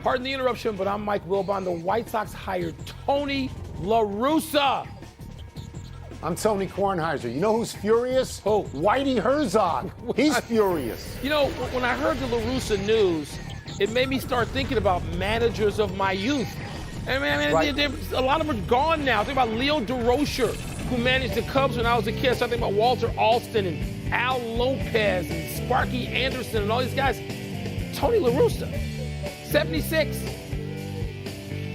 Pardon the interruption, but I'm Mike Wilbon. The White Sox hired Tony La Russa. I'm Tony Kornheiser. You know who's furious? Who? Whitey Herzog. He's furious. You know, when I heard the La Russa news, it made me start thinking about managers of my youth. And man, Right. a lot of them are gone now. Think about Leo DeRocher, who managed the Cubs when I was a kid. So I think about Walter Alston and Al Lopez and Sparky Anderson and all these guys. Tony La Russa, 76.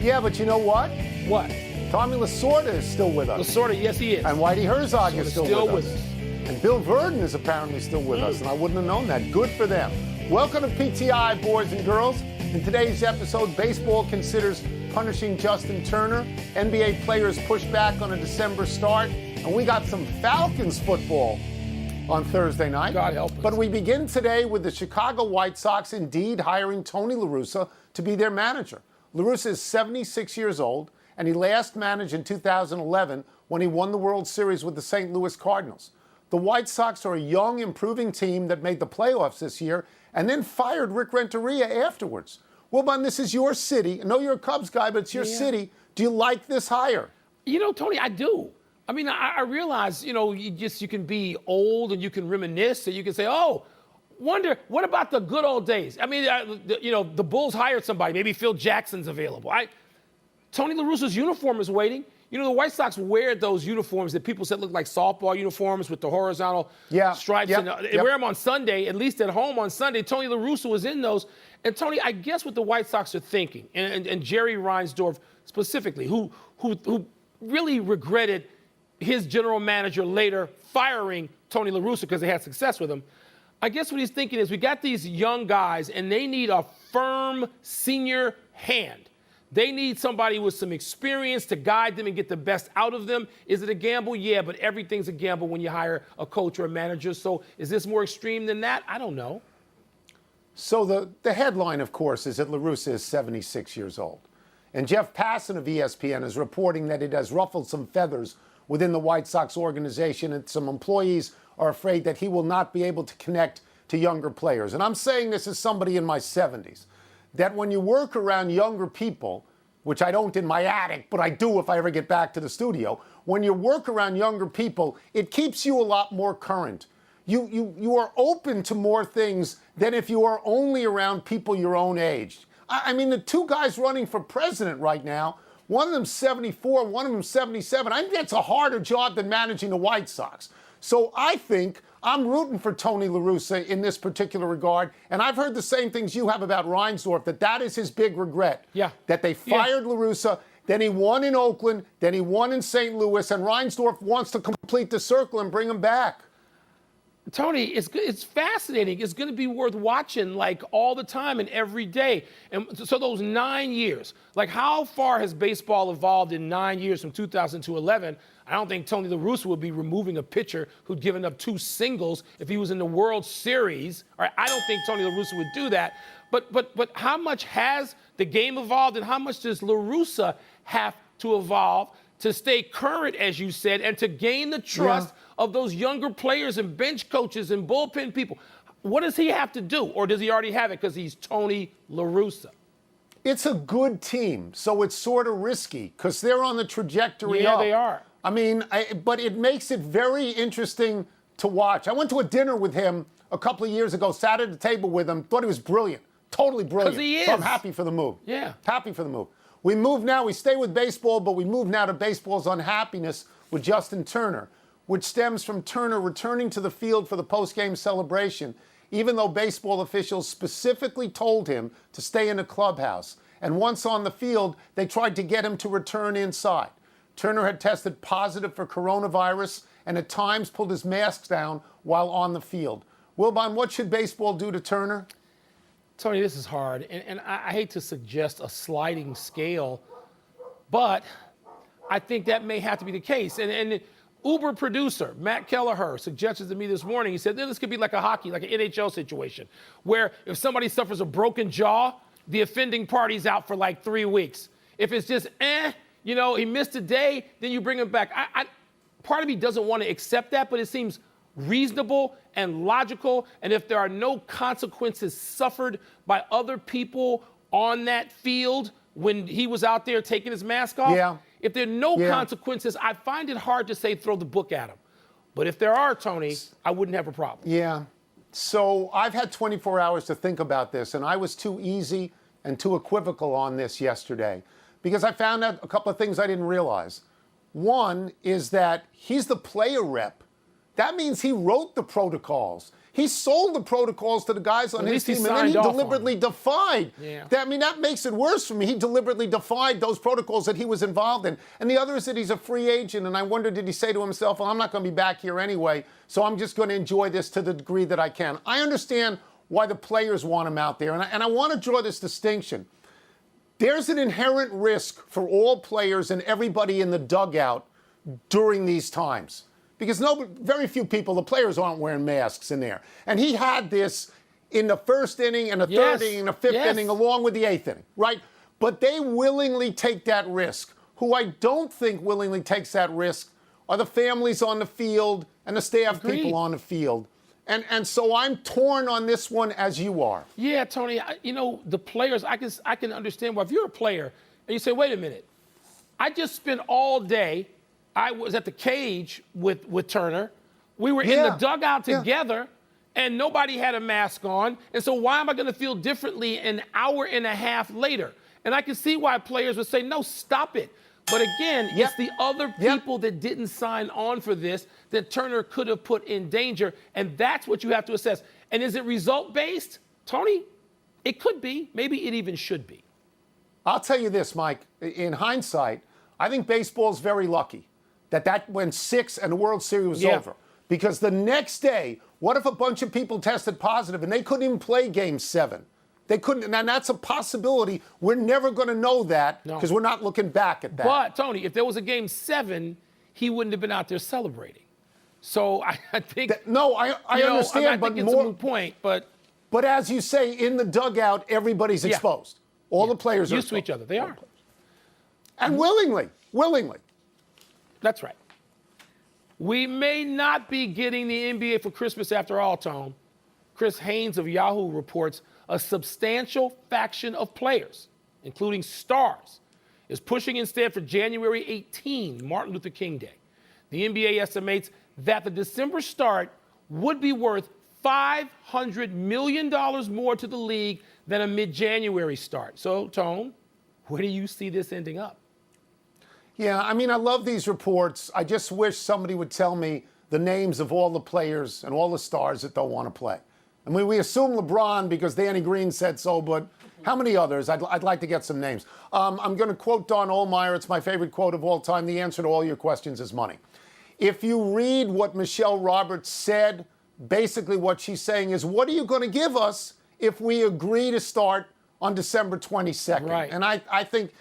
Yeah, but you know what? What? Tommy Lasorda is still with us. Lasorda, yes, he is. And Whitey Herzog is still with us. us. And Bill Verdon is apparently still with us, and I wouldn't have known that. Good for them. Welcome to PTI, boys and girls. In today's episode, baseball considers punishing Justin Turner. NBA players push back on a December start. And we got some Falcons football on Thursday night. God help us. But we begin today with the Chicago White Sox indeed hiring Tony La Russa to be their manager. La Russa is 76 years old, and he last managed in 2011 when he won the World Series with the St. Louis Cardinals. The White Sox are a young, improving team that made the playoffs this year and then fired Rick Renteria afterwards. Wilbon, this is your city. I know you're a Cubs guy, but it's your city. Do you like this hire? You know, Tony, I do. I mean, I realize, you know, you can be old and you can reminisce and you can say, oh, wonder, what about the good old days? I mean, the Bulls hired somebody. Maybe Phil Jackson's available. Tony La Russa's uniform is waiting. You know, the White Sox wear those uniforms that people said look like softball uniforms with the horizontal stripes. Yep. And they wear them on Sunday, at least at home on Sunday. Tony La Russa was in those. And, Tony, I guess what the White Sox are thinking, and Jerry Reinsdorf specifically, who really regretted his general manager later firing Tony La Russa because they had success with him. I guess what he's thinking is we got these young guys, and they need a firm senior hand. They need somebody with some experience to guide them and get the best out of them. Is it a gamble? Yeah, but everything's a gamble when you hire a coach or a manager. So is this more extreme than that? I don't know. So the headline, of course, is that La Russa is 76 years old. And Jeff Passan of ESPN is reporting that it has ruffled some feathers within the White Sox organization, and some employees are afraid that he will not be able to connect to younger players. And I'm saying this as somebody in my 70s, that when you work around younger people, which I don't in my attic, but I do if I ever get back to the studio, when you work around younger people, it keeps you a lot more current. You are open to more things than if you are only around people your own age. I mean, the two guys running for president right now, one of them's 74, one of them's 77. I think that's a harder job than managing the White Sox. So I think I'm rooting for Tony La Russa in this particular regard. And I've heard the same things you have about Reinsdorf, that is his big regret. Yeah. That they fired La Russa, then he won in Oakland, then he won in St. Louis, and Reinsdorf wants to complete the circle and bring him back. Tony, it's fascinating. It's going to be worth watching like all the time and every day. And so those 9 years, like how far has baseball evolved in 9 years from 2000 to 11? I don't think Tony La Russa would be removing a pitcher who'd given up 2 singles if he was in the World Series. All right, I don't think Tony La Russa would do that. But how much has the game evolved, and how much does La Russa have to evolve to stay current, as you said, and to gain the trust of those younger players and bench coaches and bullpen people? What does he have to do, or does he already have it because he's Tony La Russa? It's a good team, so it's sort of risky because they're on the trajectory up. Yeah, they are. I mean, but it makes it very interesting to watch. I went to a dinner with him a couple of years ago, sat at the table with him, thought he was brilliant, totally brilliant. 'Cause he is. So I'm happy for the move. Yeah. Happy for the move. We move now, we stay with baseball, but we move now to baseball's unhappiness with Justin Turner, which stems from Turner returning to the field for the post-game celebration, even though baseball officials specifically told him to stay in the clubhouse. And once on the field, they tried to get him to return inside. Turner had tested positive for coronavirus and at times pulled his mask down while on the field. Wilbon, what should baseball do to Turner? Tony, this is hard, and I hate to suggest a sliding scale, but I think that may have to be the case. And Uber producer Matt Kelleher suggested to me this morning, he said, this could be like a hockey, like an NHL situation, where if somebody suffers a broken jaw, the offending party's out for like 3 weeks. If it's just, he missed a day, then you bring him back. Part of me doesn't want to accept that, but it seems reasonable and logical. And if there are no consequences suffered by other people on that field when he was out there taking his mask off? Yeah. If there are no Yeah. consequences, I find it hard to say throw the book at him. But if there are, Tony, I wouldn't have a problem. Yeah. So I've had 24 hours to think about this, and I was too easy and too equivocal on this yesterday because I found out a couple of things I didn't realize. One is that he's the player rep. That means he wrote the protocols. He sold the protocols to the guys on his team, and then he deliberately defied. Yeah. That makes it worse for me. He deliberately defied those protocols that he was involved in. And the other is that he's a free agent, and I wonder, did he say to himself, well, I'm not going to be back here anyway, so I'm just going to enjoy this to the degree that I can. I understand why the players want him out there, and I want to draw this distinction. There's an inherent risk for all players and everybody in the dugout during these times. Because very few people, the players aren't wearing masks in there. And he had this in the first inning and the third inning and the fifth inning along with the eighth inning, right? But they willingly take that risk. Who I don't think willingly takes that risk are the families on the field and the staff people on the field. And so I'm torn on this one as you are. Yeah, Tony, the players, I can understand why. If you're a player and you say, wait a minute, I just spent all day, I was at the cage with Turner. We were in the dugout together, and nobody had a mask on. And so why am I going to feel differently an hour and a half later? And I can see why players would say, no, stop it. But again, it's the other people that didn't sign on for this that Turner could have put in danger, and that's what you have to assess. And is it result-based? Tony, it could be. Maybe it even should be. I'll tell you this, Mike. In hindsight, I think baseball's very lucky that went 6 and the World Series was over. Because the next day, what if a bunch of people tested positive and they couldn't even play Game 7? They couldn't, and that's a possibility. We're never going to know that because we're not looking back at that. But, Tony, if there was a Game 7, he wouldn't have been out there celebrating. So I think... I understand, I think it's a moot point, but... But as you say, in the dugout, everybody's exposed. All the players are used to each other. They are. And willingly. That's right. We may not be getting the NBA for Christmas after all, Tone. Chris Haynes of Yahoo reports a substantial faction of players, including stars, is pushing instead for January 18, Martin Luther King Day. The NBA estimates that the December start would be worth $500 million more to the league than a mid-January start. So, Tone, where do you see this ending up? Yeah, I mean, I love these reports. I just wish somebody would tell me the names of all the players and all the stars that don't want to play. I mean, we assume LeBron because Danny Green said so, but how many others? I'd like to get some names. I'm going to quote Don Ohlmeyer. It's my favorite quote of all time. The answer to all your questions is money. If you read what Michelle Roberts said, basically what she's saying is, what are you going to give us if we agree to start on December 22nd? Right. And I think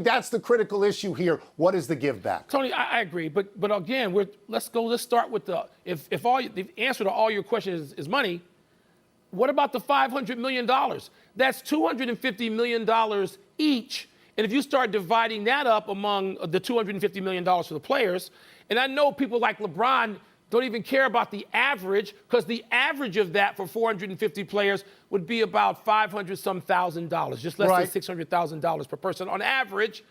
that's the critical issue here. What is the give back? Tony, I agree, but again, let's start with the answer to all your questions is money. What about the $500 million? That's $250 million each. And if you start dividing that up among the $250 million for the players, and I know people like LeBron don't even care about the average, because the average of that for 450 players would be about $500,000, just less than $600,000 per person on average.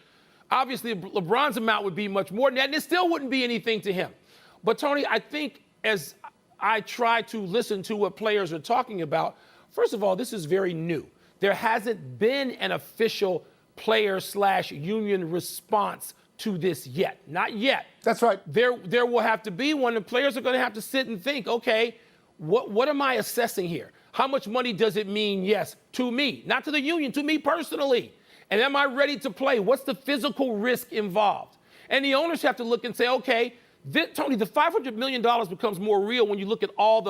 Obviously, LeBron's amount would be much more than that, and it still wouldn't be anything to him. But, Tony, I think as I try to listen to what players are talking about, first of all, this is very new. There hasn't been an official player/union response to this yet. Not yet. That's right. There will have to be one. The players are going to have to sit and think, okay, what am I assessing here? How much money does it mean, yes, to me, not to the union, to me personally? And am I ready to play? What's the physical risk involved? And the owners have to look and say, okay, Tony, the $500 million becomes more real when you look at all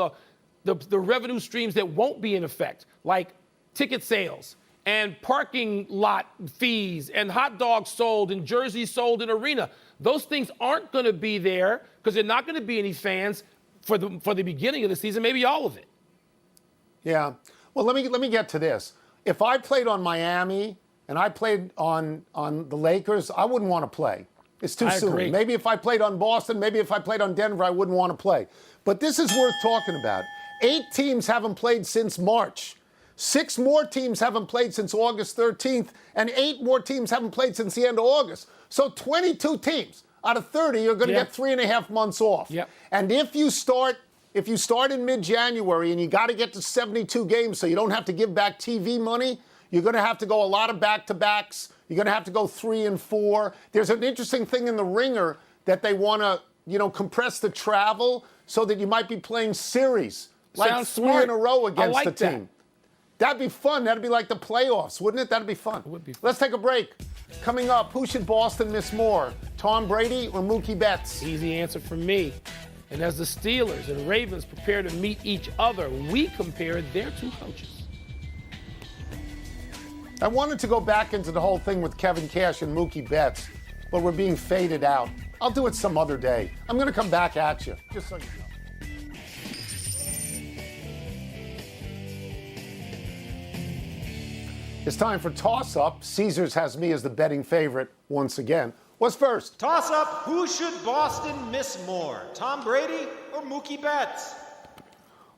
the revenue streams that won't be in effect, like ticket sales and parking lot fees and hot dogs sold and jerseys sold in arena. Those things aren't going to be there because there are not going to be any fans for the beginning of the season, maybe all of it. Yeah. Well, let me get to this. If I played on Miami and I played on the Lakers, I wouldn't want to play. It's too soon. Agree. Maybe if I played on Boston, maybe if I played on Denver, I wouldn't want to play. But this is worth talking about. 8 teams haven't played since March. 6 more teams haven't played since August 13th, and 8 more teams haven't played since the end of August. So 22 teams out of 30 are going to get 3.5 months off. Yep. And if you start in mid-January and you got to get to 72 games so you don't have to give back TV money, you're going to have to go a lot of back-to-backs. You're going to have to go 3 and 4. There's an interesting thing in the Ringer that they want to, compress the travel so that you might be playing series like Sounds 3 smart. in a row against I like the team. that. That'd be fun. That'd be like the playoffs, wouldn't it? That'd be fun. It would be fun. Let's take a break. Coming up, who should Boston miss more, Tom Brady or Mookie Betts? Easy answer for me. And as the Steelers and Ravens prepare to meet each other, we compare their 2 coaches. I wanted to go back into the whole thing with Kevin Cash and Mookie Betts, but we're being faded out. I'll do it some other day. I'm going to come back at you, just so you know. It's time for Toss Up. Caesars has me as the betting favorite once again. What's first? Toss up, who should Boston miss more, Tom Brady or Mookie Betts?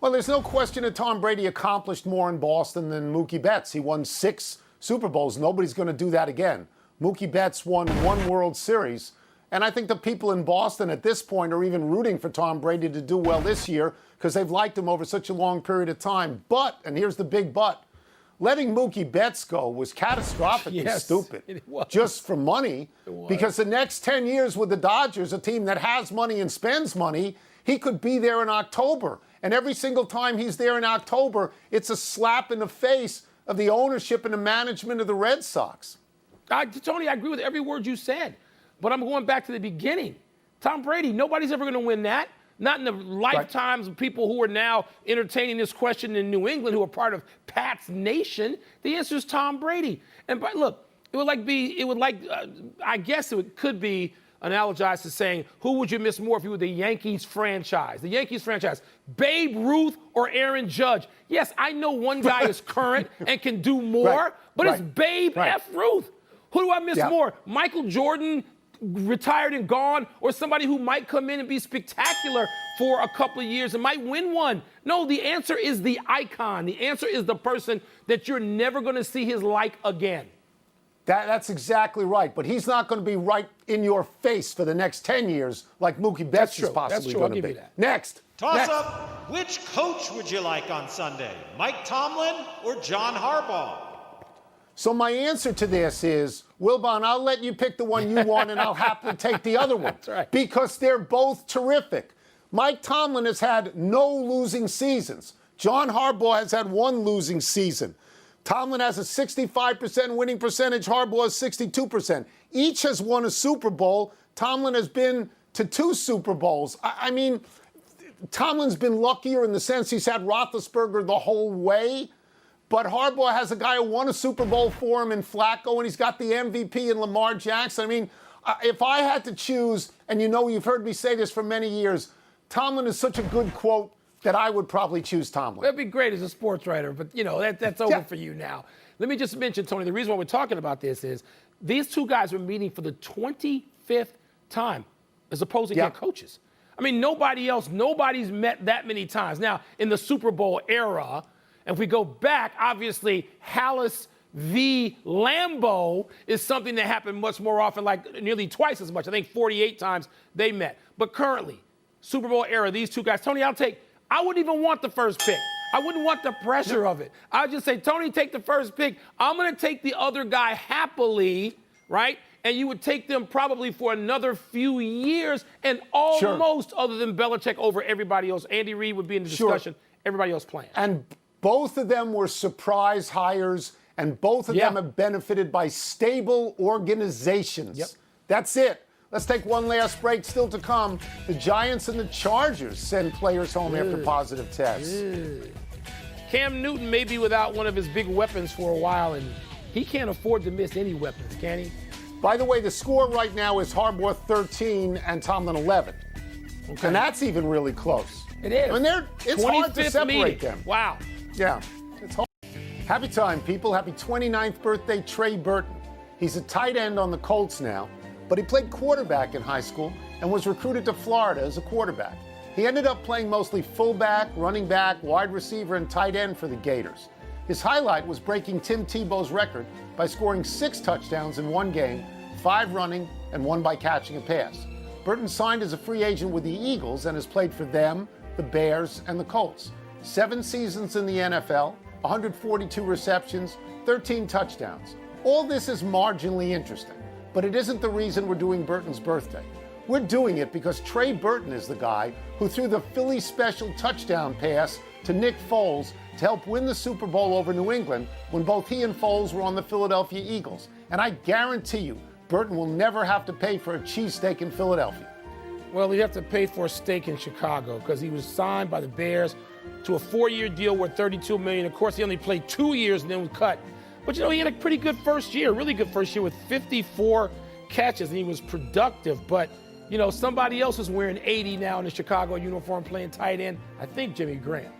Well, there's no question that Tom Brady accomplished more in Boston than Mookie Betts. He won 6 Super Bowls. Nobody's going to do that again. Mookie Betts won 1 World Series. And I think the people in Boston at this point are even rooting for Tom Brady to do well this year because they've liked him over such a long period of time. But, and here's the big but, letting Mookie Betts go was catastrophically stupid. It was. Just for money. It was. Because the next 10 years with the Dodgers, a team that has money and spends money, he could be there in October. And every single time he's there in October, it's a slap in the face of the ownership and the management of the Red Sox. Tony, I agree with every word you said. But I'm going back to the beginning. Tom Brady, nobody's ever going to win that. Not in the lifetimes of people who are now entertaining this question in New England, who are part of Pat's Nation. The answer is Tom Brady. And but look, I guess it could be analogized to saying, who would you miss more if you were the Yankees franchise? The Yankees franchise, Babe Ruth or Aaron Judge? Yes, I know one guy is current and can do more, but it's Babe F. Ruth. Who do I miss more? Michael Jordan, retired and gone, or somebody who might come in and be spectacular for a couple of years and might win one? No, the answer is the icon. The answer is the person that you're never going to see his like again. That's exactly right. But he's not going to be right in your face for the next 10 years like Mookie Betts is possibly going to be. Next. Toss up, which coach would you like on Sunday, Mike Tomlin or John Harbaugh? So my answer to this is, Wilbon, I'll let you pick the one you want, and I'll happily take the other one. That's right. Because they're both terrific. Mike Tomlin has had no losing seasons. John Harbaugh has had 1 losing season. Tomlin has a 65% winning percentage. Harbaugh has 62%. Each has won a Super Bowl. Tomlin has been to 2 Super Bowls. I mean, Tomlin's been luckier in the sense he's had Roethlisberger the whole way. But Harbaugh has a guy who won a Super Bowl for him in Flacco, and he's got the MVP in Lamar Jackson. I mean, if I had to choose, and you've heard me say this for many years, Tomlin is such a good quote that I would probably choose Tomlin. That'd be great as a sports writer, but, that's over for you now. Let me just mention, Tony, the reason why we're talking about this is these 2 guys are meeting for the 25th time as opposing head coaches. I mean, nobody's met that many times. Now, in the Super Bowl era, if we go back, obviously, Hallis v. Lambeau is something that happened much more often, like nearly twice as much. I think 48 times they met. But currently, Super Bowl era, these 2 guys, Tony, I wouldn't even want the first pick. I wouldn't want the pressure of it. I'd just say, Tony, take the first pick. I'm going to take the other guy happily, right? And you would take them probably for another few years and almost other than Belichick over everybody else. Andy Reid would be in the discussion. Everybody else playing. And both of them were surprise hires, and both of them have benefited by stable organizations. That's it. Let's take one last break. Still to come, the Giants and the Chargers send players home after positive tests. Cam Newton may be without one of his big weapons for a while, and he can't afford to miss any weapons, can he? By the way, the score right now is Harbaugh 13 and Tomlin 11. Okay. And that's even really close. It is. I mean, it's hard to separate them. Wow. Yeah, it's hard. Happy time, people. Happy 29th birthday, Trey Burton. He's a tight end on the Colts now, but he played quarterback in high school and was recruited to Florida as a quarterback. He ended up playing mostly fullback, running back, wide receiver, and tight end for the Gators. His highlight was breaking Tim Tebow's record by scoring 6 touchdowns in one game, 5 running and 1 by catching a pass. Burton signed as a free agent with the Eagles and has played for them, the Bears, and the Colts. 7 seasons in the NFL, 142 receptions, 13 touchdowns. All this is marginally interesting, but it isn't the reason we're doing Burton's birthday. We're doing it because Trey Burton is the guy who threw the Philly special touchdown pass to Nick Foles to help win the Super Bowl over New England when both he and Foles were on the Philadelphia Eagles. And I guarantee you, Burton will never have to pay for a cheesesteak in Philadelphia. Well, he'd have to pay for a steak in Chicago because he was signed by the Bears to a 4-year deal worth $32 million. Of course, he only played 2 years and then was cut. But, he had a pretty good first year, really good first year with 54 catches, and he was productive. But, somebody else is wearing 80 now in the Chicago uniform playing tight end. I think Jimmy Graham.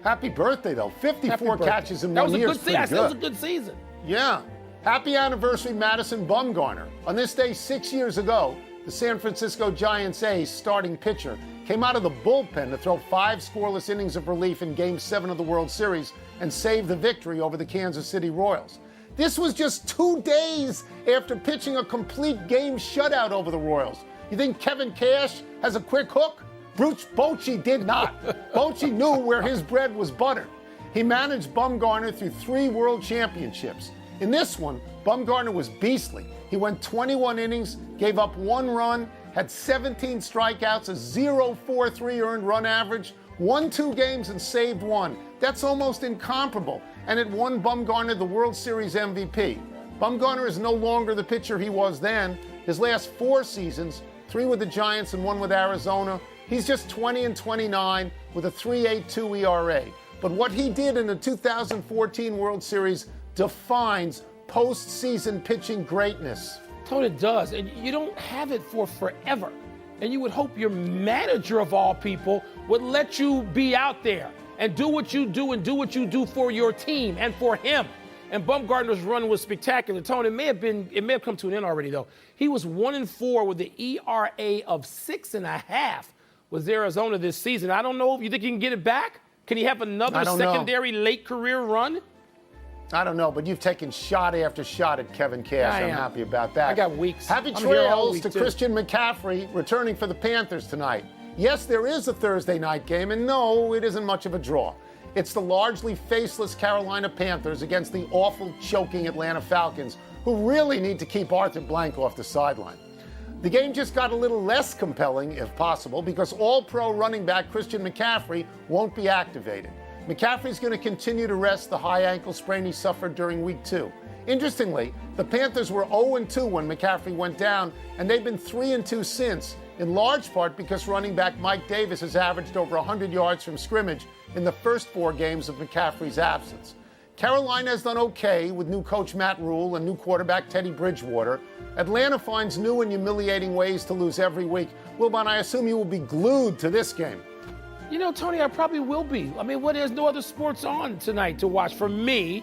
Happy birthday, though. 54 catches in 1 year is pretty good. That was a good season. Yeah. Happy anniversary, Madison Bumgarner. On this day 6 years ago, the San Francisco Giants ace, starting pitcher, came out of the bullpen to throw 5 scoreless innings of relief in Game 7 of the World Series and save the victory over the Kansas City Royals. This was just 2 days after pitching a complete game shutout over the Royals. You think Kevin Cash has a quick hook? Bruce Bochy did not. Bochy knew where his bread was buttered. He managed Bumgarner through 3 world championships. In this one, Bumgarner was beastly. He went 21 innings, gave up 1 run, had 17 strikeouts, a 0.43 earned run average, won 2 games and saved 1. That's almost incomparable, and it won Bumgarner the World Series MVP. Bumgarner is no longer the pitcher he was then. His last 4 seasons, 3 with the Giants and 1 with Arizona, he's just 20 and 29 with a 3.82 ERA. But what he did in the 2014 World Series defines postseason pitching greatness. Tony, it does, and you don't have it for forever. And you would hope your manager of all people would let you be out there and do what you do and do what you do for your team and for him. And Bumgarner's run was spectacular. Tony, it may have come to an end already, though. He was 1-4 with the ERA of 6.5 with Arizona this season. I don't know if you think he can get it back. Can he have another secondary late career run? I don't know, but you've taken shot after shot at Kevin Cash. I'm happy about that. I got weeks. Happy trails to Christian McCaffrey returning for the Panthers tonight. Yes, there is a Thursday night game, and no, it isn't much of a draw. It's the largely faceless Carolina Panthers against the awful, choking Atlanta Falcons, who really need to keep Arthur Blank off the sideline. The game just got a little less compelling, if possible, because all-pro running back Christian McCaffrey won't be activated. McCaffrey's going to continue to rest the high ankle sprain he suffered during Week 2. Interestingly, the Panthers were 0-2 when McCaffrey went down, and they've been 3-2 since, in large part because running back Mike Davis has averaged over 100 yards from scrimmage in the first 4 games of McCaffrey's absence. Carolina has done okay with new coach Matt Rule and new quarterback Teddy Bridgewater. Atlanta finds new and humiliating ways to lose every week. Wilbon, I assume you will be glued to this game. Tony, I probably will be. I mean, there's no other sports on tonight to watch for me.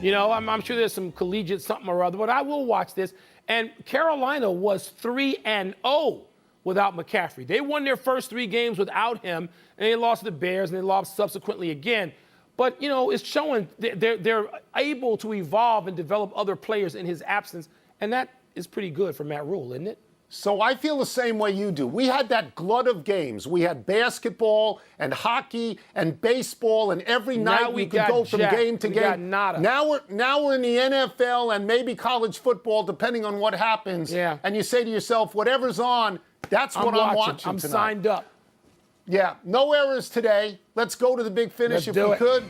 I'm sure there's some collegiate something or other, but I will watch this. And Carolina was 3-0 without McCaffrey. They won their first 3 games without him, and they lost to the Bears, and they lost subsequently again. But, it's showing they're able to evolve and develop other players in his absence, and that is pretty good for Matt Rule, isn't it? So I feel the same way you do. We had that glut of games. We had basketball and hockey and baseball, and every night we could go from game to game. Now we're in the NFL and maybe college football, depending on what happens. Yeah. And you say to yourself, whatever's on, that's what I'm watching I'm tonight. signed up. Yeah, no errors today. Let's go to the big finish if we could.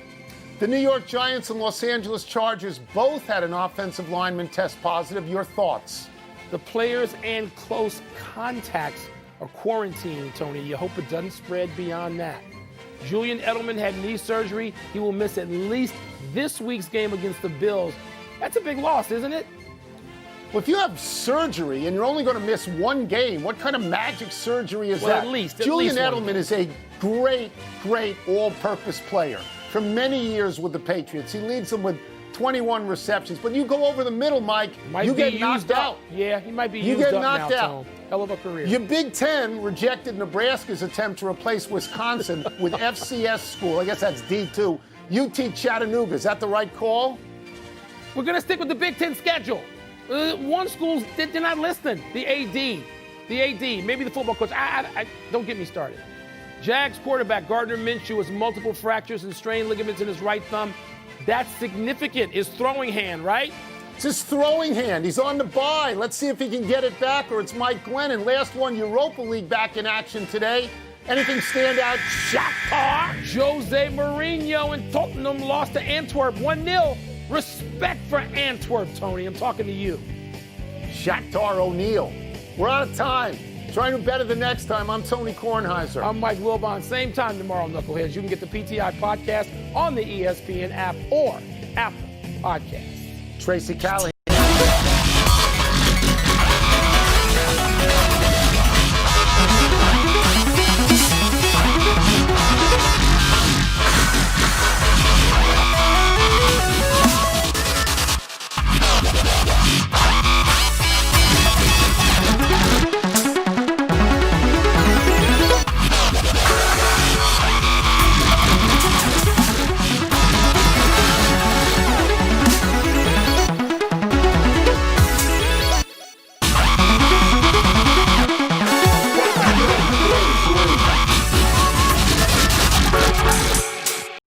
The New York Giants and Los Angeles Chargers both had an offensive lineman test positive. Your thoughts? The players and close contacts are quarantined, Tony. You hope it doesn't spread beyond that. Julian Edelman had knee surgery. He will miss at least this week's game against the Bills. That's a big loss, isn't it? Well, if you have surgery and you're only going to miss 1 game, what kind of magic surgery is that? At least Julian Edelman is a great all-purpose player for many years with the Patriots. He leads them with 21 receptions. But you go over the middle, Mike, you get knocked out. Yeah, he might be used up now. You get knocked out. Hell of a career. Your Big Ten rejected Nebraska's attempt to replace Wisconsin with FCS school. I guess that's D2. UT Chattanooga, is that the right call? We're going to stick with the Big Ten schedule. One school, they're not listening. The AD, maybe the football coach. Don't get me started. Jags quarterback Gardner Minshew has multiple fractures and strained ligaments in his right thumb. That's significant. His throwing hand, right? It's his throwing hand. He's on the bye. Let's see if he can get it back, or it's Mike Glennon. Last one, Europa League back in action today. Anything stand out? Shakhtar. Jose Mourinho and Tottenham lost to Antwerp 1-0. Respect for Antwerp, Tony. I'm talking to you. Shakhtar O'Neal. We're out of time. Try to do better the next time. I'm Tony Kornheiser. I'm Mike Wilbon. Same time tomorrow, Knuckleheads. You can get the PTI podcast on the ESPN app or Apple Podcasts. Tracy Callahan.